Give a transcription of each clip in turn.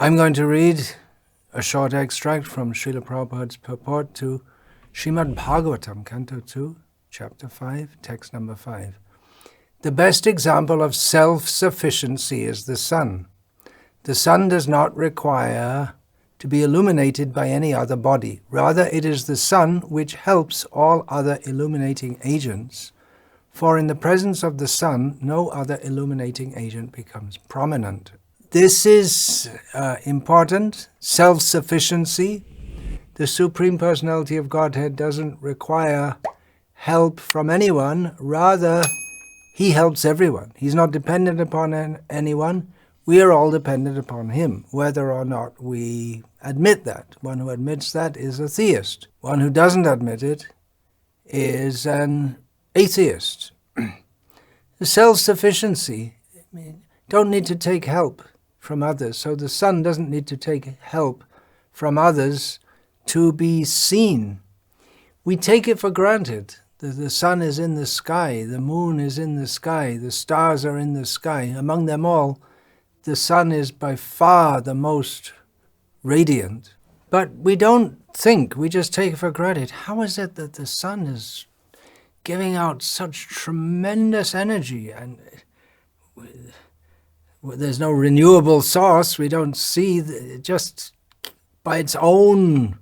I'm going to read a short extract from Srila Prabhupada's purport to Srimad Bhagavatam, Canto 2, Chapter 5, Text number 5. The best example of self-sufficiency is the sun. The sun does not require to be illuminated by any other body. Rather, it is the sun which helps all other illuminating agents, for in the presence of the sun, no other illuminating agent becomes prominent. This is important, self-sufficiency. The Supreme Personality of Godhead doesn't require help from anyone. Rather, He helps everyone. He's not dependent upon anyone. We are all dependent upon Him, whether or not we admit that. One who admits that is a theist. One who doesn't admit it is an atheist. The self-sufficiency, don't need to take help from others. So the sun doesn't need to take help from others to be seen. We take it for granted that the sun is in the sky, the moon is in the sky, the stars are in the sky. Among them all, the sun is by far the most radiant. But we don't think, we just take it for granted. How is it that the sun is giving out such tremendous energy, and there's no renewable source? We don't see, just by its own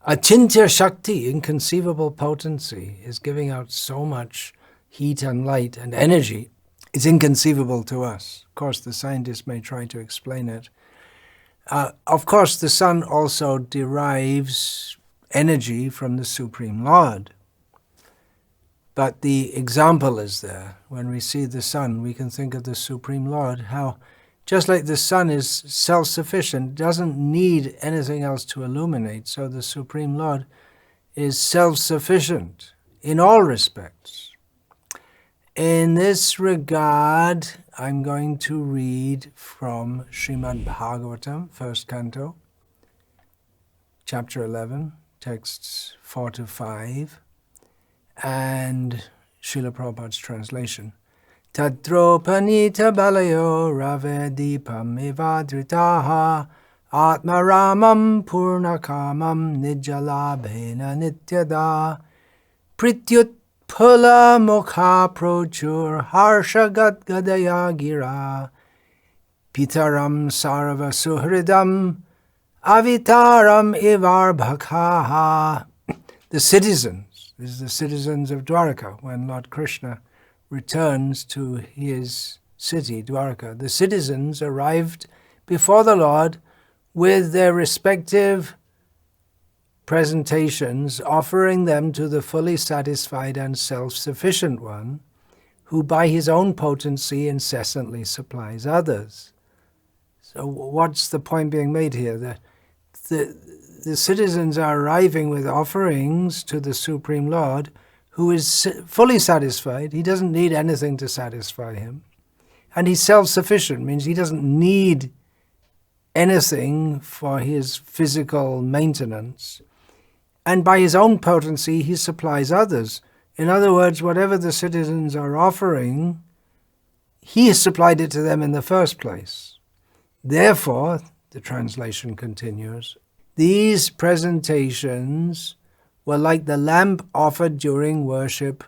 achintya shakti, inconceivable potency, is giving out so much heat and light and energy. It's inconceivable to us. Of course, the scientists may try to explain it. Of course, the sun also derives energy from the Supreme Lord. But the example is there. When we see the sun, we can think of the Supreme Lord, how just like the sun is self-sufficient, doesn't need anything else to illuminate, so the Supreme Lord is self-sufficient in all respects. In this regard, I'm going to read from Srimad Bhagavatam, first canto, chapter 11, texts 4 to 5, and Srila Prabhupada's translation. Tatropanita balayo ravedipam ivadritaha atmaramam purnakamam nijalabhena nityada prityut pula mukha prochur harshagat gadaya gira pitaram sarva suhridam avitaram ivar bhakaha. The citizens, this is the citizens of Dwarka, when Lord Krishna returns to his city, Dwarka. The citizens arrived before the Lord with their respective presentations, offering them to the fully satisfied and self-sufficient one, who by his own potency incessantly supplies others. So what's the point being made here? That the citizens are arriving with offerings to the Supreme Lord, who is fully satisfied. He doesn't need anything to satisfy him. And he's self-sufficient, means he doesn't need anything for his physical maintenance. And by his own potency, he supplies others. In other words, whatever the citizens are offering, he has supplied it to them in the first place. Therefore, the translation continues, these presentations were like the lamp offered during worship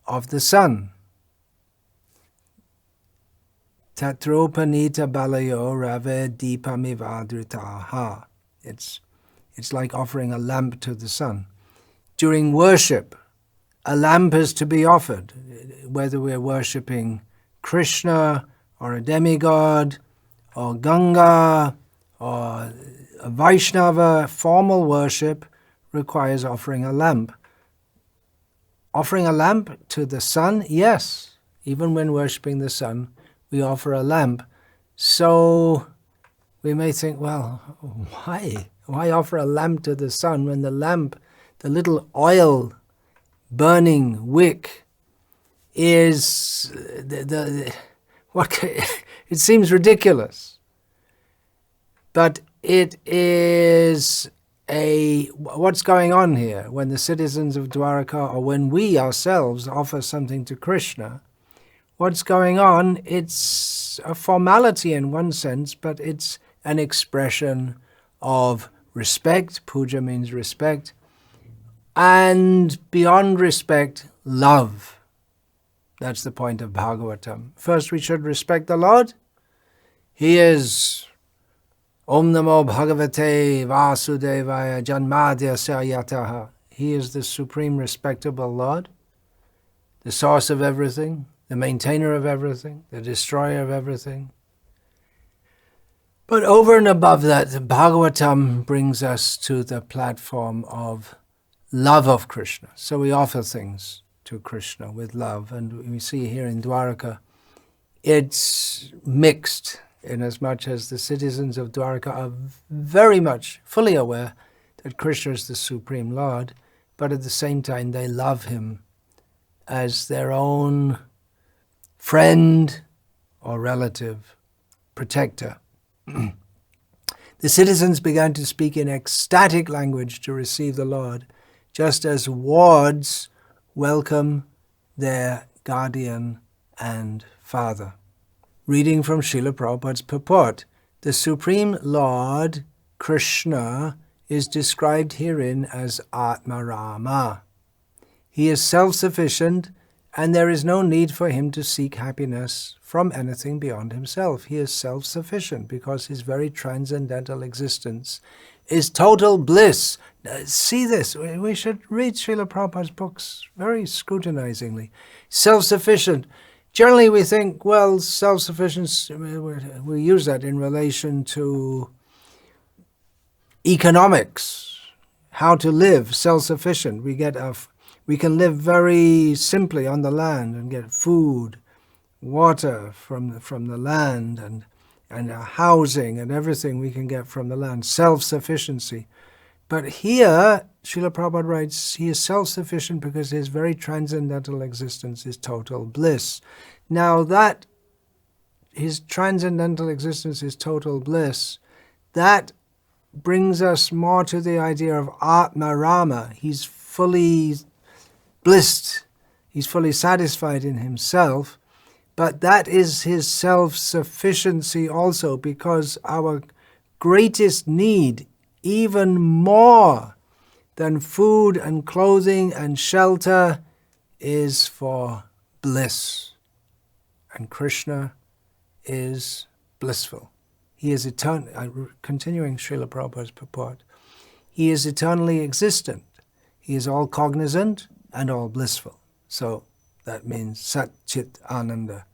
of the sun. Tatropanita balayo rave dipamivadritaha. It's like offering a lamp to the sun. During worship, a lamp is to be offered, whether we're worshipping Krishna or a demigod or Ganga or a Vaishnava. Formal worship requires offering a lamp. Offering a lamp to the sun? Yes. Even when worshipping the sun, we offer a lamp. So we may think, well, why? Why offer a lamp to the sun when the lamp, the little oil burning wick, is it seems ridiculous. But it is what's going on here when the citizens of Dwarka, or when we ourselves offer something to Krishna. What's going on? It's a formality in one sense, but it's an expression of respect. Puja means respect. And beyond respect, love. That's the point of Bhagavatam. First, we should respect the Lord. He is Om Namo Bhagavate Vasudevaya Janmadhyasya Yataha. He is the supreme respectable Lord, the source of everything, the maintainer of everything, the destroyer of everything. But over and above that, the Bhagavatam brings us to the platform of love of Krishna. So we offer things to Krishna with love. And we see here in Dwaraka, it's mixed, in as much as the citizens of Dwaraka are very much fully aware that Krishna is the Supreme Lord, but at the same time they love him as their own friend or relative, protector. The citizens began to speak in ecstatic language to receive the Lord, just as wards welcome their guardian and father. Reading from Srila Prabhupada's purport, the Supreme Lord, Krishna, is described herein as Atma Rama. He is self-sufficient, and there is no need for him to seek happiness from anything beyond himself. He is self-sufficient because his very transcendental existence is total bliss. See this. We should read Srila Prabhupada's books very scrutinizingly. Self-sufficient. Generally we think, well, self-sufficiency, we use that in relation to economics, how to live self-sufficient. We can live very simply on the land and get food, water from the land, and housing and everything we can get from the land, self-sufficiency. But here, Srila Prabhupada writes, he is self-sufficient because his very transcendental existence is total bliss. Now that his transcendental existence is total bliss, that brings us more to the idea of Atma Rama. He's fully blissed, he's fully satisfied in himself, but that is his self-sufficiency also, because our greatest need, even more than food and clothing and shelter, is for bliss. And Krishna is blissful. He is eternal. Continuing Srila Prabhupada's purport, he is eternally existent. He is all cognizant and all blissful. So that means Sat Chit Ananda.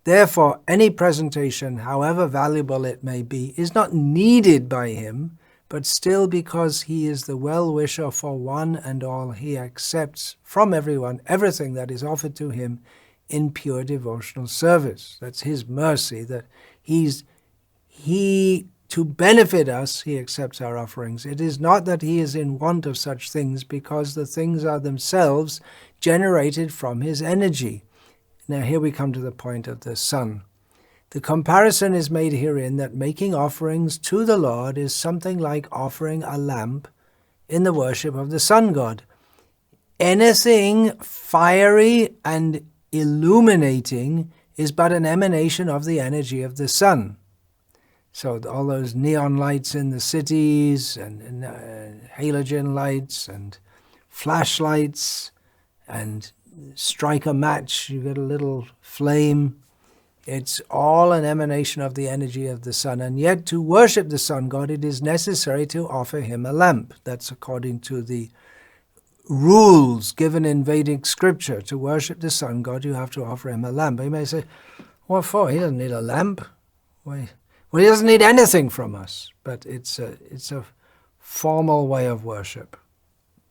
Therefore, any presentation, however valuable it may be, is not needed by him, but still because he is the well-wisher for one and all, he accepts from everyone everything that is offered to him in pure devotional service. That's his mercy, that to benefit us, he accepts our offerings. It is not that he is in want of such things, because the things are themselves generated from his energy. Now here we come to the point of the sun. The comparison is made herein that making offerings to the Lord is something like offering a lamp in the worship of the sun god. Anything fiery and illuminating is but an emanation of the energy of the sun. So all those neon lights in the cities, and halogen lights, and flashlights, and strike a match, you get a little flame. It's all an emanation of the energy of the sun. And yet to worship the sun god, it is necessary to offer him a lamp. That's according to the rules given in Vedic scripture. To worship the sun god, you have to offer him a lamp. You may say, what for? He doesn't need a lamp. Why? Well, he doesn't need anything from us, but it's a formal way of worship.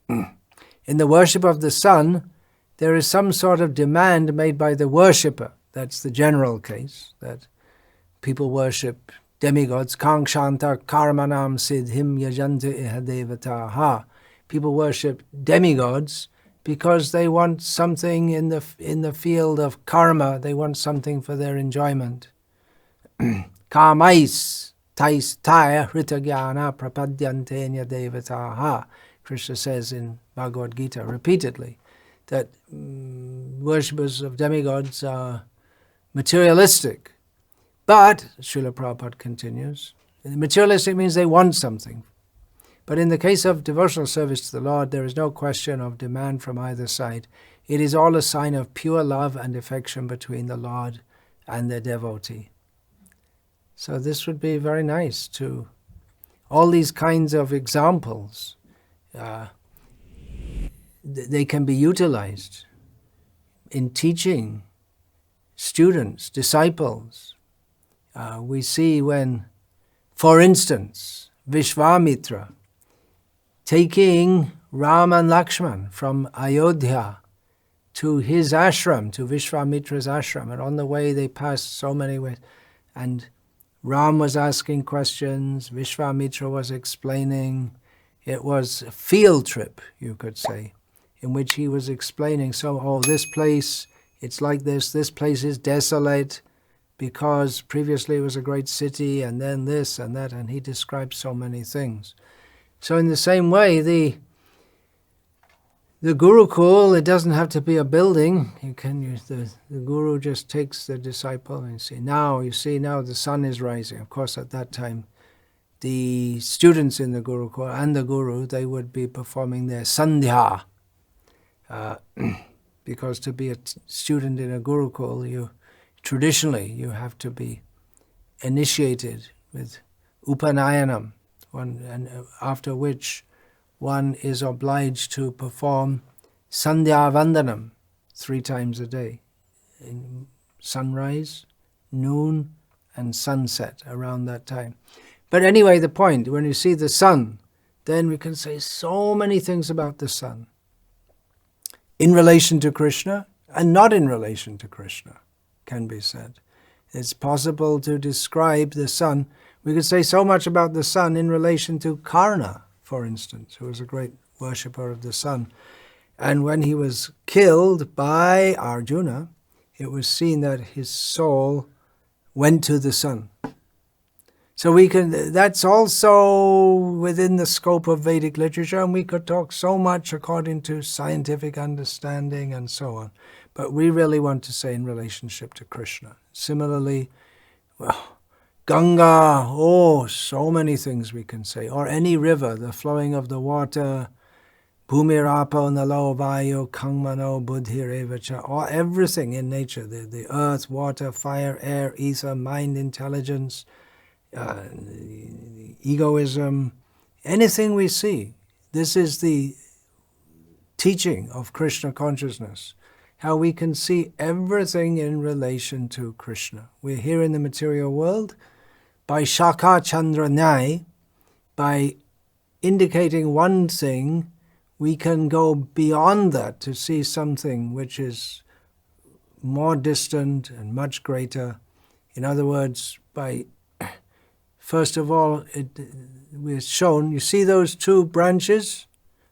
In the worship of the sun, there is some sort of demand made by the worshipper. That's the general case, that people worship demigods. Kangshanta karmanam siddhim yajanta iha devataha. People worship demigods because they want something in the field of karma. They want something for their enjoyment. Kamais tais taya hritagyana prapadyantenya devataha. Krishna says in Bhagavad Gita repeatedly that worshippers of demigods are materialistic. But, Srila Prabhupada continues, Materialistic means they want something. But in the case of devotional service to the Lord, there is no question of demand from either side. It is all a sign of pure love and affection between the Lord and the devotee. So this would be very nice to, all these kinds of examples, they can be utilized in teaching students, disciples. We see when, for instance, Vishwamitra taking Ram and Lakshman from Ayodhya to his ashram, to Vishwamitra's ashram, and on the way they passed so many ways, and Ram was asking questions, Vishwamitra was explaining. It was a field trip, you could say, in which he was explaining, this place, it's like this place is desolate because previously it was a great city, and then this and that, and he described so many things. So in the same way, the Gurukul, it doesn't have to be a building. You can use the Guru just takes the disciple and now the sun is rising. Of course, at that time, the students in the Gurukul and the Guru, they would be performing their sandhya. Because to be a student in a Gurukul, traditionally you have to be initiated with Upanayanam, and after which one is obliged to perform Sandhya Vandanam 3 times a day, in sunrise, noon, and sunset around that time. But anyway, the point, when you see the sun, then we can say so many things about the sun in relation to Krishna and not in relation to Krishna, can be said. It's possible to describe the sun. We could say so much about the sun in relation to Karna, for instance, who was a great worshipper of the sun. And when he was killed by Arjuna, it was seen that his soul went to the sun. So that's also within the scope of Vedic literature, and we could talk so much according to scientific understanding and so on. But we really want to say in relationship to Krishna. Similarly, Ganga, so many things we can say. Or any river, the flowing of the water, Bhumirapo nalo vayo kangmano buddhirevacha, or everything in nature, the earth, water, fire, air, ether, mind, intelligence, egoism, anything we see. This is the teaching of Krishna consciousness, how we can see everything in relation to Krishna. We're here in the material world. By Shaka Chandra Nyai, by indicating one thing, we can go beyond that to see something which is more distant and much greater. In other words, first of all, we're shown, you see those 2 branches?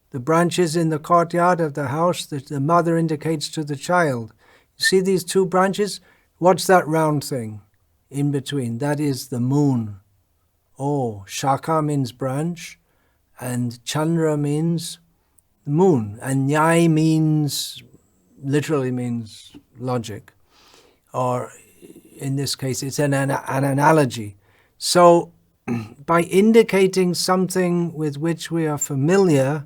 The branches in the courtyard of the house that the mother indicates to the child. You see these 2 branches? What's that round thing in between? That is the moon. Shaka means branch, and Chandra means moon, and Nyai literally means logic, or in this case it's an analogy. So by indicating something with which we are familiar,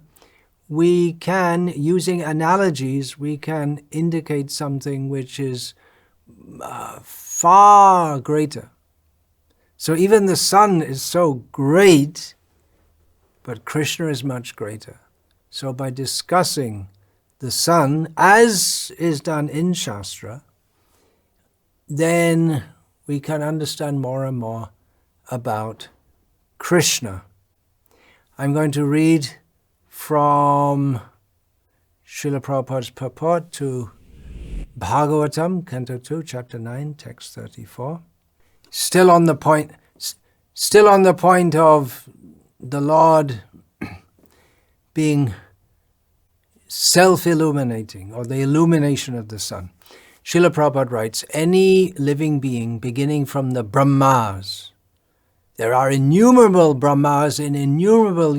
we can, using analogies, we can indicate something which is far greater. So even the sun is so great, but Krishna is much greater. So by discussing the sun, as is done in Shastra, then we can understand more and more about Krishna. I'm going to read from Srila Prabhupada's purport to Bhagavatam, Canto 2, Chapter 9, Text 34. Still on the point of the Lord being self-illuminating, or the illumination of the sun. Srila Prabhupada writes, any living being beginning from the Brahmas, there are innumerable Brahmas in innumerable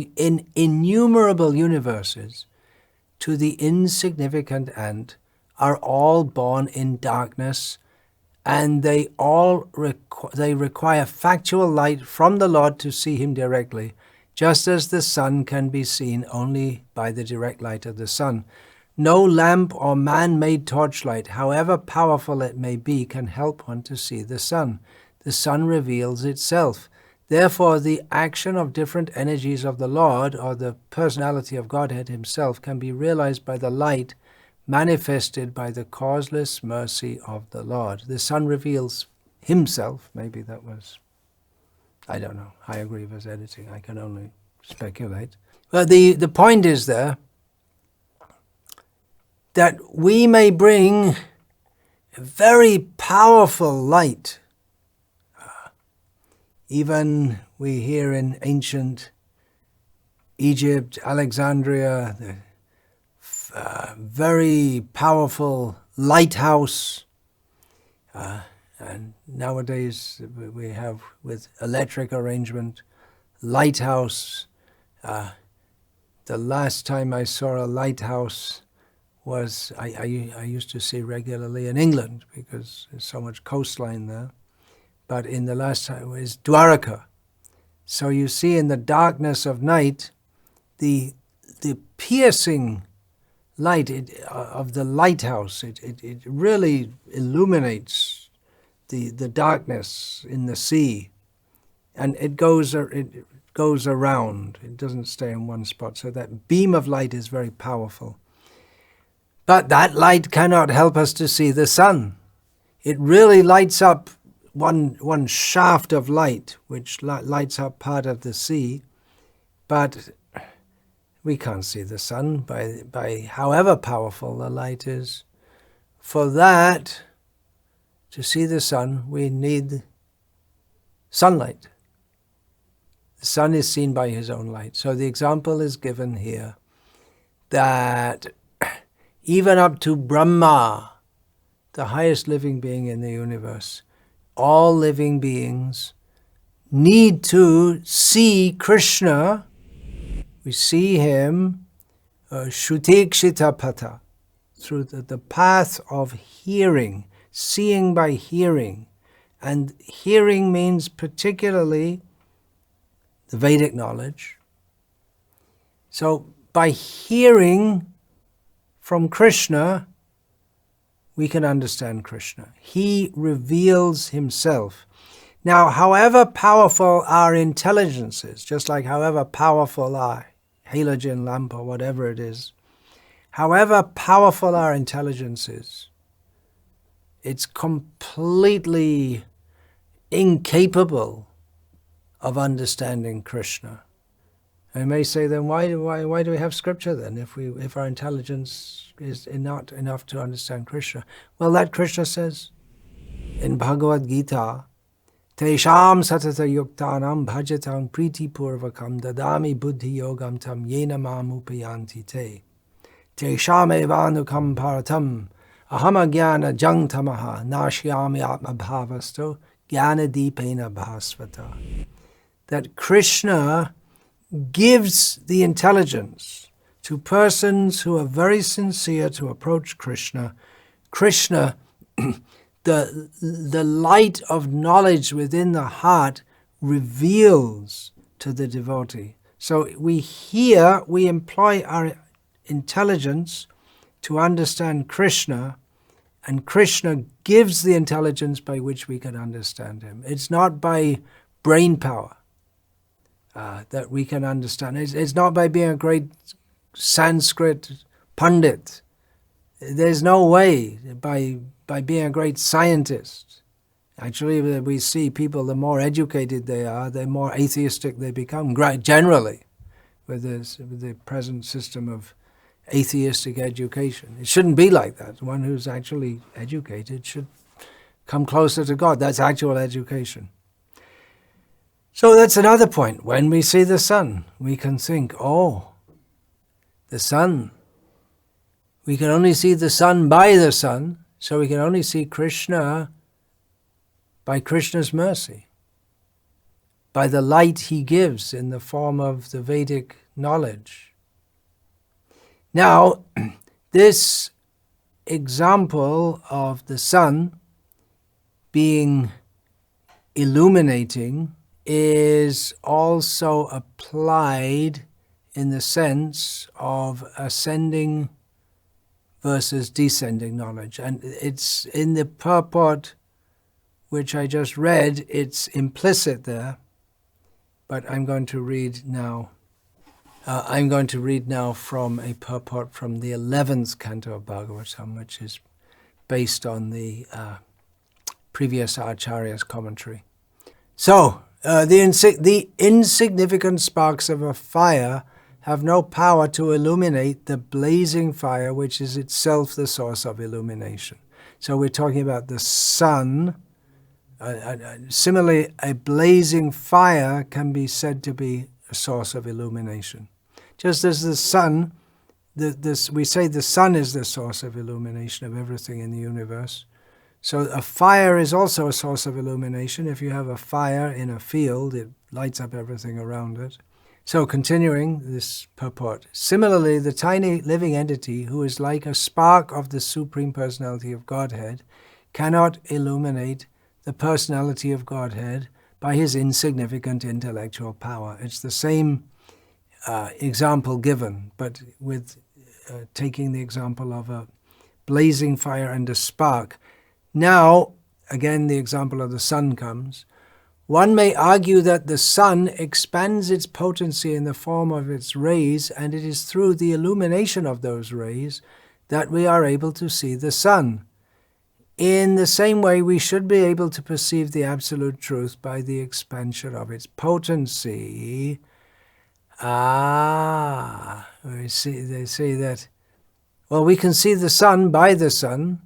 universes, to the insignificant ant, are all born in darkness and they all require factual light from the Lord to see him directly, just as the sun can be seen only by the direct light of the sun. No lamp or man-made torchlight, however powerful it may be, can help one to see the sun. The sun reveals itself. Therefore, the action of different energies of the Lord, or the personality of Godhead himself, can be realized by the light manifested by the causeless mercy of the Lord. The sun reveals himself. Maybe that was, I don't know, Hayagriva's editing. I can only speculate. But the point is there that we may bring a very powerful light. Even we hear in ancient Egypt, Alexandria, the very powerful lighthouse. And nowadays we have, with electric arrangement, lighthouse. The last time I saw a lighthouse was, I used to see regularly in England because there's so much coastline there. But in the last time it was Dwarka. So you see in the darkness of night, the piercing light of the lighthouse, it really illuminates the darkness in the sea. And it goes around. It doesn't stay in one spot. So that beam of light is very powerful. But that light cannot help us to see the sun. It really lights up one shaft of light, which lights up part of the sea, but we can't see the sun by however powerful the light is. For that, to see the sun, we need sunlight. The sun is seen by his own light. So the example is given here that even up to Brahma, the highest living being in the universe, all living beings need to see Krishna. We see him Shrutikshitapata, through the path of hearing, seeing by hearing. And hearing means particularly the Vedic knowledge. So by hearing from Krishna, we can understand Krishna. He reveals himself. Now, however powerful our intelligences, just like however powerful our halogen lamp or whatever it is, however powerful our intelligence is, it's completely incapable of understanding Krishna. I may say, then why do we have scripture then if our intelligence is not enough to understand Krishna? Well, that Krishna says in Bhagavad Gita, Tesham satata yuktanam bhajatam priti purvakam dadami buddhi yogam tam yena mam upayanti te. Tesham evanukam paratam ahama jnana jangtamaha nashyami atma bhavasto jnana deepena bhasvata. That Krishna gives the intelligence to persons who are very sincere to approach Krishna. Krishna, the light of knowledge within the heart reveals to the devotee. So we employ our intelligence to understand Krishna, and Krishna gives the intelligence by which we can understand him. It's not by brain power that we can understand. It's not by being a great Sanskrit pundit. There's no way by being a great scientist. Actually, we see people, the more educated they are, the more atheistic they become, generally, with the present system of atheistic education. It shouldn't be like that. One who's actually educated should come closer to God. That's actual education. So that's another point. When we see the sun, we can think, oh, the sun. We can only see the sun by the sun, so we can only see Krishna by Krishna's mercy, by the light he gives in the form of the Vedic knowledge. Now, this example of the sun being illuminating is also applied in the sense of ascending versus descending knowledge. And it's in the purport which I just read, it's implicit there, but I'm going to read now. I'm going to read now from a purport from the 11th canto of Bhagavatam, which is based on the previous Acharya's commentary. So, the insignificant sparks of a fire have no power to illuminate the blazing fire, which is itself the source of illumination. So we're talking about the sun. Similarly, a blazing fire can be said to be a source of illumination. Just as the sun, we say the sun is the source of illumination of everything in the universe. So a fire is also a source of illumination. If you have a fire in a field, it lights up everything around it. So continuing this purport. Similarly, the tiny living entity who is like a spark of the Supreme Personality of Godhead cannot illuminate the personality of Godhead by his insignificant intellectual power. It's the same example given, but with taking the example of a blazing fire and a spark. Now, again, the example of the sun comes. One may argue that the sun expands its potency in the form of its rays, and it is through the illumination of those rays that we are able to see the sun. In the same way, we should be able to perceive the absolute truth by the expansion of its potency. They say that, well, we can see the sun by the sun,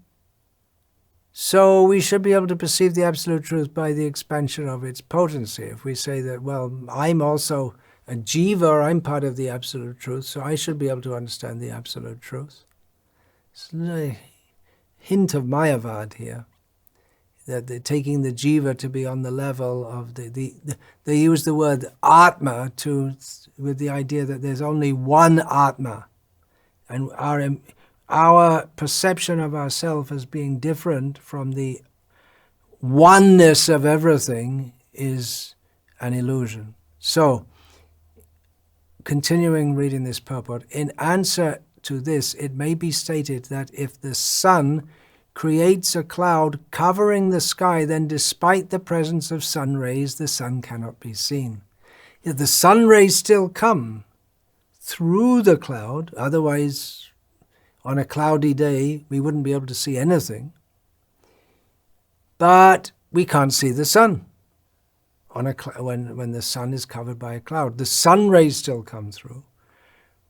so we should be able to perceive the absolute truth by the expansion of its potency. If we say that, well, I'm also a jiva, I'm part of the absolute truth, so I should be able to understand the absolute truth. It's a hint of Mayavad here, that they're taking the jiva to be on the level of they use the word atma with the idea that there's only one atma, and our perception of ourselves as being different from the oneness of everything is an illusion. So, continuing reading this purport, in answer to this, it may be stated that if the sun creates a cloud covering the sky, then despite the presence of sun rays, the sun cannot be seen. Yet the sun rays still come through the cloud, otherwise on a cloudy day, we wouldn't be able to see anything. But we can't see the sun when the sun is covered by a cloud. The sun rays still come through,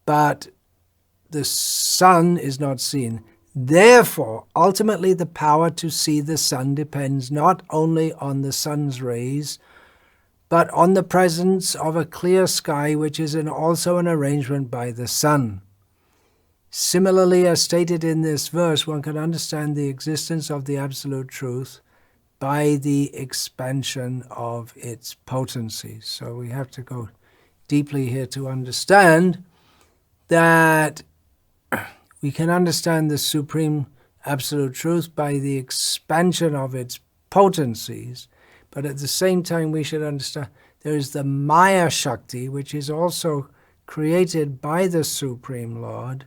but the sun is not seen. Therefore, ultimately, the power to see the sun depends not only on the sun's rays, but on the presence of a clear sky, which is also an arrangement by the sun. Similarly, as stated in this verse, one can understand the existence of the Absolute Truth by the expansion of its potency. So we have to go deeply here to understand that we can understand the Supreme Absolute Truth by the expansion of its potencies, but at the same time we should understand there is the Maya Shakti, which is also created by the Supreme Lord,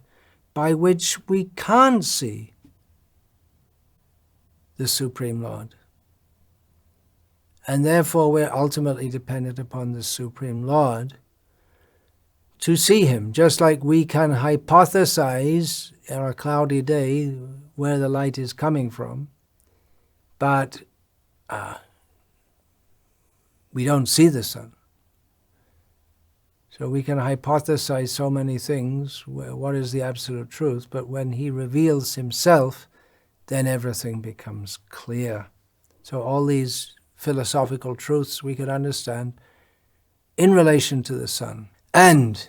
by which we can't see the Supreme Lord. And therefore we're ultimately dependent upon the Supreme Lord to see him, just like we can hypothesize on a cloudy day where the light is coming from, but we don't see the sun. So we can hypothesize so many things, what is the absolute truth, but when he reveals himself, then everything becomes clear. So all these philosophical truths we could understand in relation to the sun. And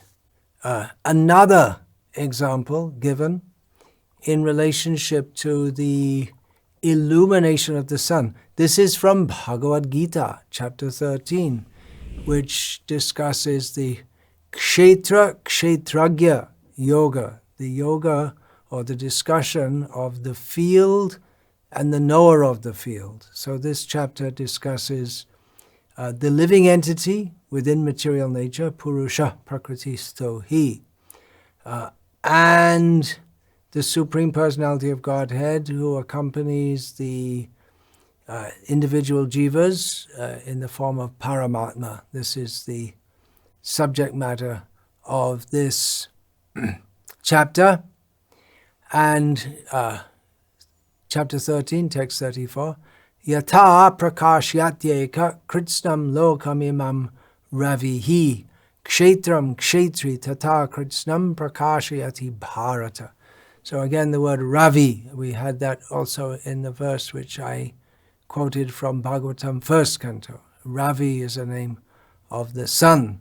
another example given in relationship to the illumination of the sun. This is from Bhagavad Gita, chapter 13, which discusses the Kshetragya yoga, the yoga or the discussion of the field and the knower of the field. So this chapter discusses the living entity within material nature, Purusha Prakritisto Hi, and the Supreme Personality of Godhead who accompanies the individual jivas in the form of Paramatma. This is the subject matter of this chapter. And chapter 13, text 34, Yata prakashyatyeka kritsnam lokamimam ravihi kshetram kshetri tata kritsnam prakashyati bharata. So again, the word Ravi, we had that also in the verse which I quoted from Bhagavatam, first canto. Ravi is the name of the sun.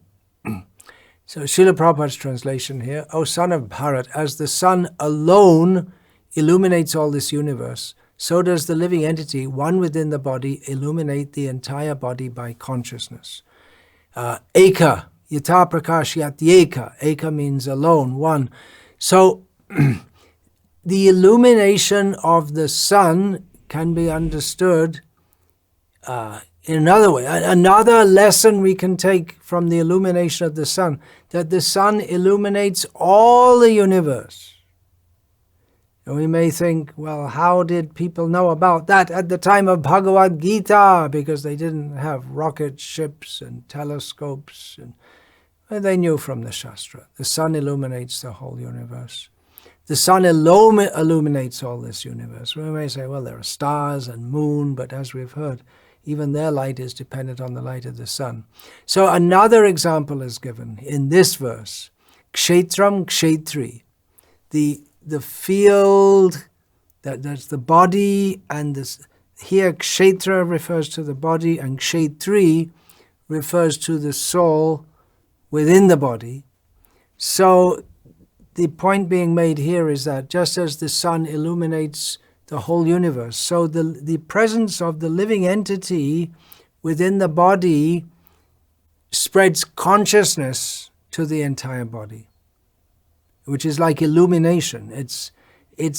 So Srila Prabhupada's translation here, O son of Bharat, as the sun alone illuminates all this universe, so does the living entity, one within the body, illuminate the entire body by consciousness. Eka, yata prakashyat eka. Eka means alone, one. So the illumination of the sun can be understood in another way. Another lesson we can take from the illumination of the sun, that the sun illuminates all the universe. And we may think, well, how did people know about that at the time of Bhagavad Gita? Because they didn't have rocket ships and telescopes. And they knew from the Shastra. The sun illuminates the whole universe. The sun illuminates all this universe. We may say, well, there are stars and moon, but as we've heard, even their light is dependent on the light of the sun. So another example is given in this verse. Kshetram kshetri. The field, that's the body, and this, here kshetra refers to the body, and kshetri refers to the soul within the body. So the point being made here is that just as the sun illuminates the whole universe, so the presence of the living entity within the body spreads consciousness to the entire body, which is like illumination. It's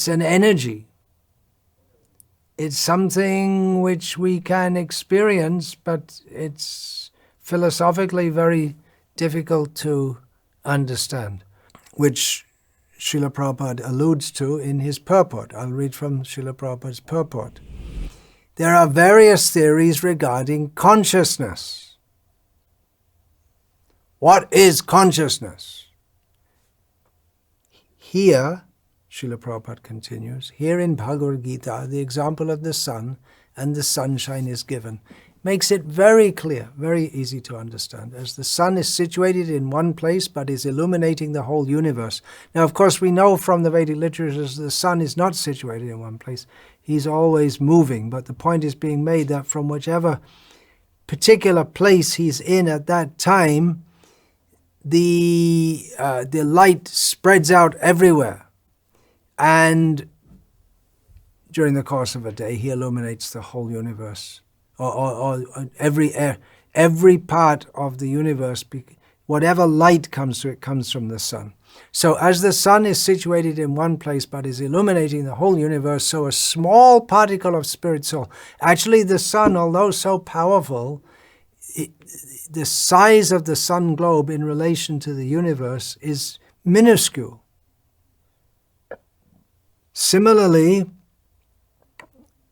an energy. It's something which we can experience, but it's philosophically very difficult to understand, which Srila Prabhupada alludes to in his purport. I'll read from Srila Prabhupada's purport. There are various theories regarding consciousness. What is consciousness? Here, Srila Prabhupada continues, here in Bhagavad Gita, the example of the sun and the sunshine is given. Makes it very clear, very easy to understand, as the sun is situated in one place but is illuminating the whole universe. Now, of course, we know from the Vedic literatures the sun is not situated in one place. He's always moving, but the point is being made that from whichever particular place he's in at that time, the light spreads out everywhere. And during the course of a day, he illuminates the whole universe. Or every part of the universe, whatever light comes to it comes from the sun. So as the sun is situated in one place but is illuminating the whole universe, so a small particle of spirit soul, actually the sun, although so powerful, the size of the sun globe in relation to the universe is minuscule. Similarly,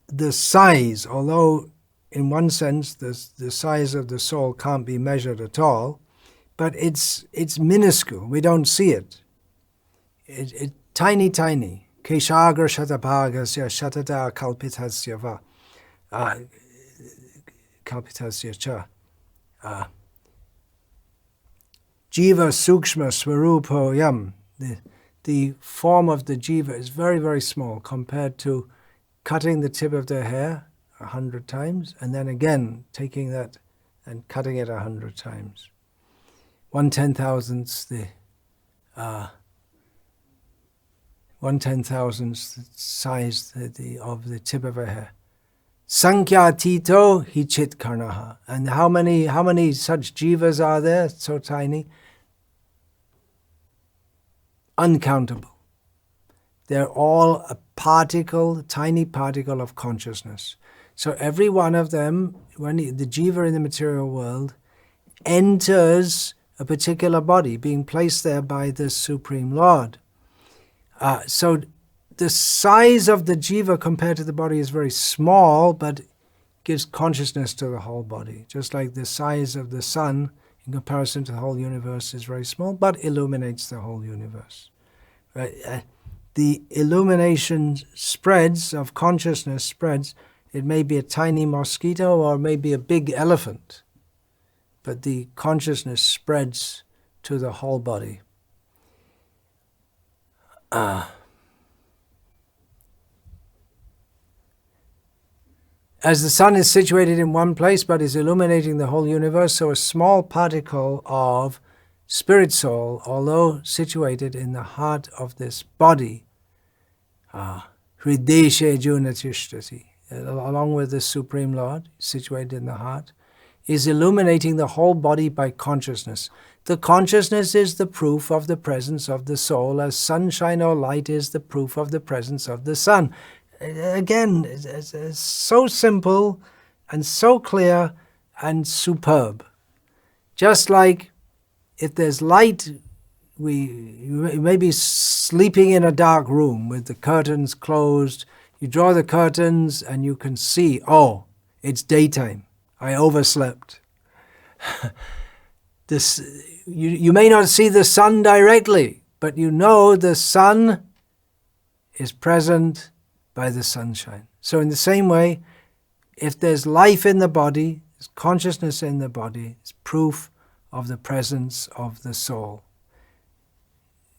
the size, although in one sense, the size of the soul can't be measured at all, but it's minuscule. We don't see it. It's tiny, tiny. Keshagra shatabhagasya shatata kalpitasya va. Kalpitasya cha. Jiva sukshma swarupo yam. The form of the jiva is very, very small compared to cutting the tip of their hair 100 times, and then again taking that and cutting it 100 times. 1/10,000th the 1/10,000th size of the tip of a hair. Sankhya tito hichit karnaha. And how many such jivas are there so tiny? Uncountable. They're all a particle, a tiny particle of consciousness. So every one of them, when the jiva in the material world enters a particular body, being placed there by the Supreme Lord. So the size of the jiva compared to the body is very small, but gives consciousness to the whole body. Just like the size of the sun in comparison to the whole universe is very small, but illuminates the whole universe. Right? The illumination spreads, of consciousness spreads. It may be a tiny mosquito or maybe a big elephant, but the consciousness spreads to the whole body. As the sun is situated in one place but is illuminating the whole universe, so a small particle of spirit soul, although situated in the heart of this body, Hrideshe Junatishtati, along with the Supreme Lord, situated in the heart, is illuminating the whole body by consciousness. The consciousness is the proof of the presence of the soul, as sunshine or light is the proof of the presence of the sun. Again, it's so simple and so clear and superb. Just like if there's light, you may be sleeping in a dark room with the curtains closed. You draw the curtains and you can see, oh, it's daytime. I overslept. You may not see the sun directly, but you know the sun is present by the sunshine. So in the same way, if there's life in the body, there's consciousness in the body, it's proof of the presence of the soul.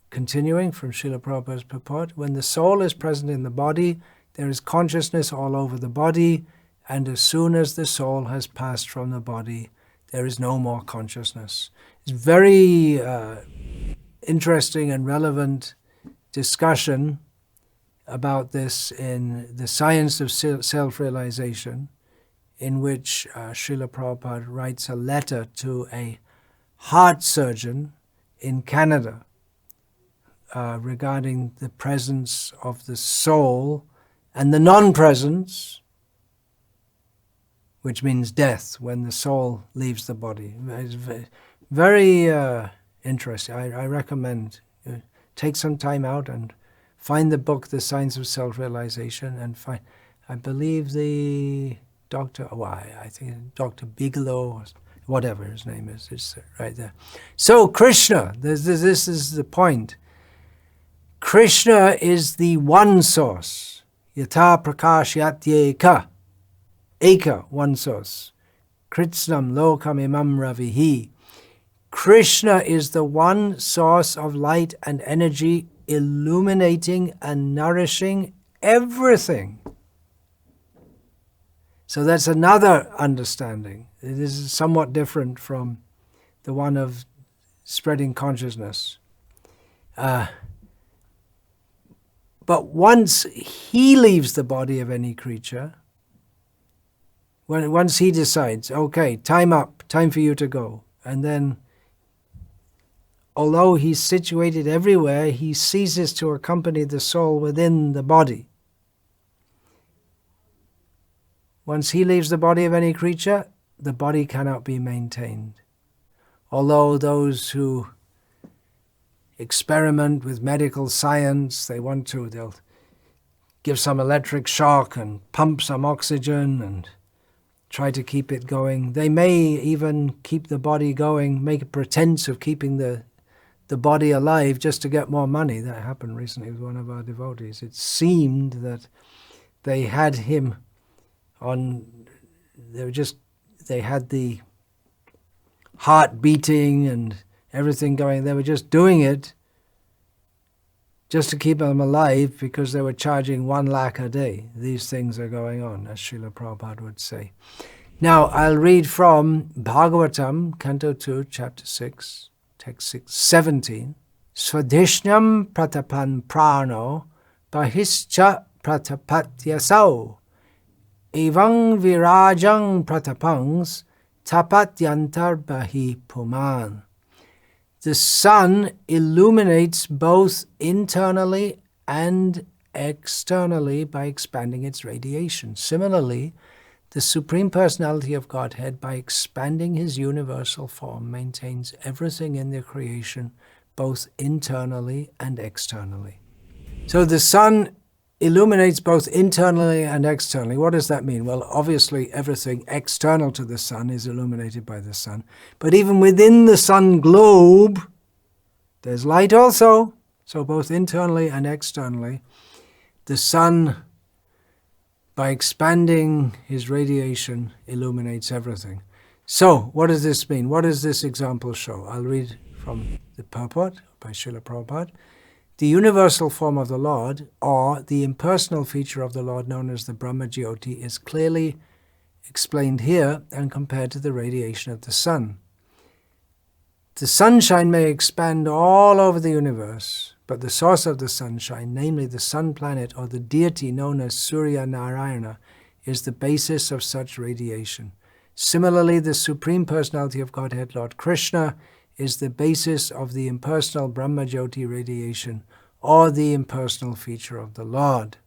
Continuing from Srila Prabhupada's purport, when the soul is present in the body, there is consciousness all over the body, and as soon as the soul has passed from the body, there is no more consciousness. It's very interesting and relevant discussion about this in the Science of Self-Realization, in which Srila Prabhupada writes a letter to a heart surgeon in Canada regarding the presence of the soul and the non-presence, which means death, when the soul leaves the body. It's very interesting. I recommend take some time out and find the book, The Science of Self-Realization, and find, I believe the Dr. I think Dr. Bigelow, whatever his name is, it's right there. So Krishna, this is the point. Krishna is the one source. Yata prakashyat eka, one source. Kritsnam lokam imam ravihi. Krishna is the one source of light and energy, illuminating and nourishing everything. So that's another understanding. It is somewhat different from the one of spreading consciousness. But once he leaves the body of any creature, once he decides, okay, time up, time for you to go, and then although he's situated everywhere, he ceases to accompany the soul within the body. Once he leaves the body of any creature, the body cannot be maintained. Although those who experiment with medical science, they'll give some electric shock and pump some oxygen and try to keep it going. They may even keep the body going, make a pretense of keeping the body alive just to get more money. That happened recently with one of our devotees. It seemed that they had him on, they had the heart beating and everything going. They were just doing it just to keep him alive because they were charging 1 lakh a day. These things are going on, as Srila Prabhupada would say. Now, I'll read from Bhagavatam, Canto 2, Chapter 6, Text 17. Swadhishnam pratapan prano bahischa pratapatyasau evang virajang pratapangs tapatyantar bahi puman. The sun illuminates both internally and externally by expanding its radiation. Similarly, the Supreme Personality of Godhead, by expanding his universal form, maintains everything in the creation, both internally and externally. So the sun illuminates both internally and externally. What does that mean? Well, obviously everything external to the sun is illuminated by the sun. But even within the sun globe, there's light also. So both internally and externally, the sun, by expanding his radiation, illuminates everything. So what does this mean? What does this example show? I'll read from the purport by Srila Prabhupada. The universal form of the Lord, or the impersonal feature of the Lord known as the Brahma Jyoti, is clearly explained here and compared to the radiation of the sun. The sunshine may expand all over the universe, but the source of the sunshine, namely the sun planet or the deity known as Surya Narayana, is the basis of such radiation. Similarly, the Supreme Personality of Godhead, Lord Krishna, is the basis of the impersonal Brahma Jyoti radiation, or the impersonal feature of the Lord.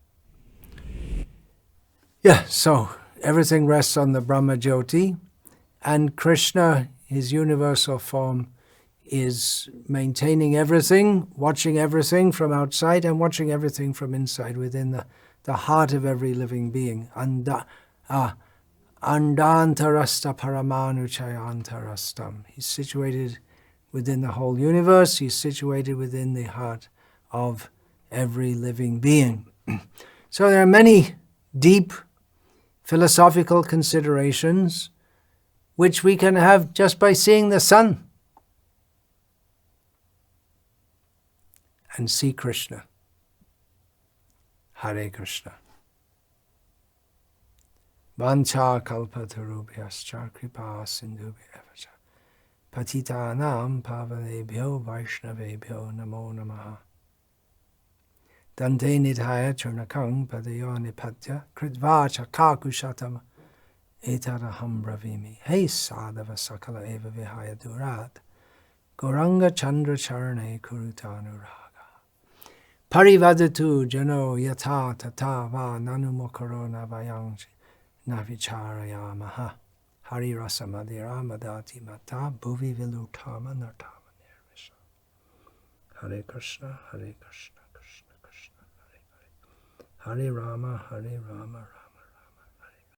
Yeah, so everything rests on the Brahma Jyoti, and Krishna, his universal form, is maintaining everything, watching everything from outside and watching everything from inside, within the heart of every living being. Andantarasta paramanu chayantarastam. He's situated within the whole universe. He's situated within the heart of every living being. So there are many deep philosophical considerations which we can have just by seeing the sun and see Krishna. Hare Krishna. Vancha kalpatarubhyascha kripa sindhubhyavacha patitanam pavanebhyo vaishnavebhyo namo namaha. Dante nidhaya churnakang padayo nipatya kritvacha kakushatam etaraham bravimi. Hey sadhava sakala eva vihaya durat Goranga Chandra Charane Kurutanuraga. Parivadatu Jano Yata Tata Va Nanumokaro Navayangchi Navicharayamaha. Hari Rasa Madhira Madati Mata Bhuvi Vilutama Nartama Nirvisha. Hare Krishna, Hare Krishna, Krishna Krishna, Hare Hare. Hare Rama, Hare Rama, Rama